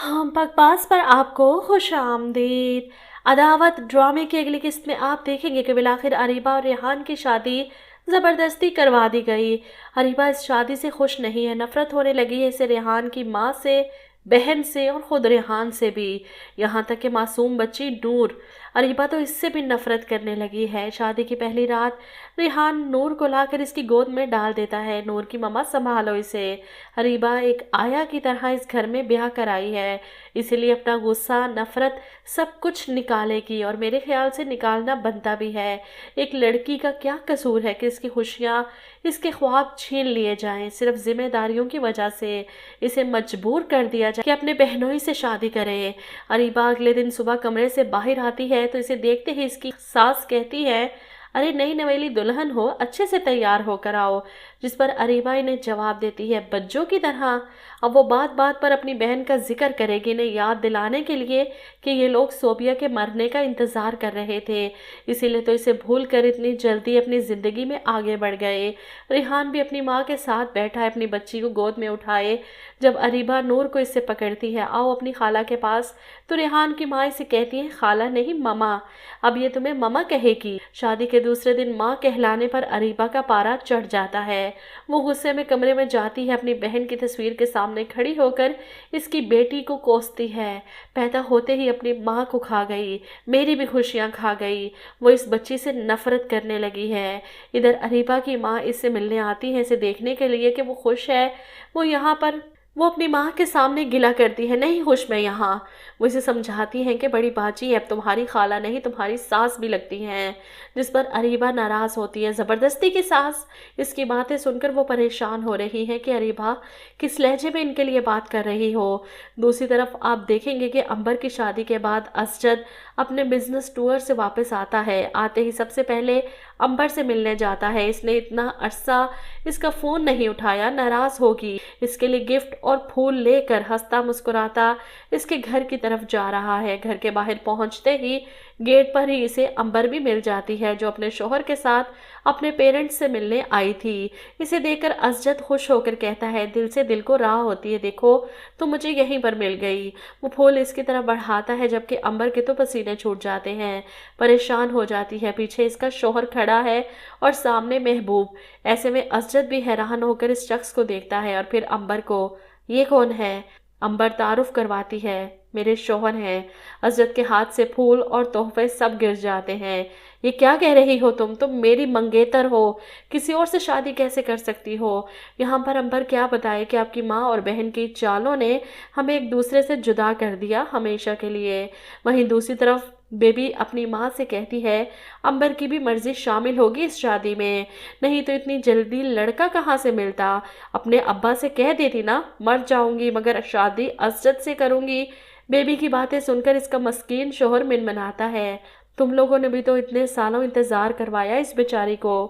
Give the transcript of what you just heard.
हम बकवास पर आपको खुश आमदीद। अदावत ड्रामे की अगली किस्त में आप देखेंगे कि बिलाखिर अरीबा और रेहान की शादी ज़बरदस्ती करवा दी गई। अरीबा इस शादी से खुश नहीं है, नफरत होने लगी है इसे रेहान की माँ से, बहन से और ख़ुद रेहान से भी। यहाँ तक कि मासूम बच्ची नूर, अरीबा तो इससे भी नफरत करने लगी है। शादी की पहली रात रेहान नूर को लाकर इसकी गोद में डाल देता है। नूर की मम्मा संभालो इसे, अरीबा एक आया की तरह इस घर में ब्याह कर आई है, इसीलिए अपना गुस्सा नफरत सब कुछ निकालेगी और मेरे ख्याल से निकालना बनता भी है। एक लड़की का क्या कसूर है कि इसकी खुशियाँ, इसके ख्वाब छीन लिए जाएं। सिर्फ जिम्मेदारियों की वजह से इसे मजबूर कर दिया जाए कि अपने बहनोई से शादी करे। अरीबा अगले दिन सुबह कमरे से बाहर आती है तो इसे देखते ही इसकी सास कहती है, अरे नई नवेली दुल्हन हो, अच्छे से तैयार होकर आओ। जिस पर अरीबा इन्हें जवाब देती है बच्चों की तरह। अब वो बात बात पर अपनी बहन का जिक्र करेगी, इन्हें याद दिलाने के लिए कि ये लोग सोबिया के मरने का इंतज़ार कर रहे थे, इसीलिए तो इसे भूल कर इतनी जल्दी अपनी ज़िंदगी में आगे बढ़ गए। रेहान भी अपनी माँ के साथ बैठा है, अपनी बच्ची को गोद में उठाए। जब अरीबा नूर को इससे पकड़ती है, आओ अपनी खाला के पास, तो रेहान की माँ इसे कहती है खाला नहीं ममा, अब ये तुम्हें ममा कहेगी। शादी के दूसरे दिन माँ कहलाने पर अरीबा का पारा चढ़ जाता है। वो गुस्से में कमरे में जाती है, अपनी बहन की तस्वीर के सामने खड़ी होकर इसकी बेटी को कोसती है। पैदा होते ही अपनी माँ को खा गई, मेरी भी खुशियाँ खा गई। वो इस बच्ची से नफरत करने लगी है। इधर अरीबा की माँ इससे मिलने आती है, इसे देखने के लिए कि वो खुश है। वो यहाँ पर वो अपनी माँ के सामने गिला करती है, नहीं खुश मैं यहाँ। वो इसे समझाती हैं कि बड़ी बाजी अब तुम्हारी खाला नहीं तुम्हारी सास भी लगती हैं। जिस पर अरीबा नाराज़ होती है, ज़बरदस्ती की सास। इसकी बातें सुनकर वो परेशान हो रही है कि अरीबा किस लहजे में इनके लिए बात कर रही हो। दूसरी तरफ आप देखेंगे कि अंबर की शादी के बाद असजद अपने बिजनेस टूर से वापस आता है। आते ही सबसे पहले अंबर से मिलने जाता है। इसने इतना अरसा इसका फ़ोन नहीं उठाया, नाराज़ होगी। इसके लिए गिफ्ट और फूल लेकर हंसता मुस्कुराता इसके घर की तरफ जा रहा है। घर के बाहर पहुंचते ही गेट पर ही इसे अंबर भी मिल जाती है, जो अपने शोहर के साथ अपने पेरेंट्स से मिलने आई थी। इसे देखकर असजद खुश होकर कहता है, दिल से दिल को राह होती है, देखो तो मुझे यहीं पर मिल गई। वो फूल इसकी तरफ बढ़ाता है, जबकि अंबर के तो पसीने छूट जाते हैं, परेशान हो जाती है। पीछे इसका शोहर खड़ा है और सामने महबूब। ऐसे में असजद भी हैरान होकर इस शख्स को देखता है और फिर अंबर को, ये कौन है? अंबर तारुफ करवाती है, मेरे शौहर हैं। असजद के हाथ से फूल और तोहफे सब गिर जाते हैं। ये क्या कह रही हो तुम मेरी मंगेतर हो, किसी और से शादी कैसे कर सकती हो? यहाँ पर अंबर क्या बताए कि आपकी माँ और बहन की चालों ने हमें एक दूसरे से जुदा कर दिया हमेशा के लिए। वहीं दूसरी तरफ बेबी अपनी माँ से कहती है, अंबर की भी मर्जी शामिल होगी इस शादी में, नहीं तो इतनी जल्दी लड़का कहाँ से मिलता। अपने अब्बा से कह देती ना, मर जाऊंगी मगर शादी असजद से करूंगी। बेबी की बातें सुनकर इसका मस्कीन शोहर मिनमनाता है, तुम लोगों ने भी तो इतने सालों इंतज़ार करवाया इस बेचारी को।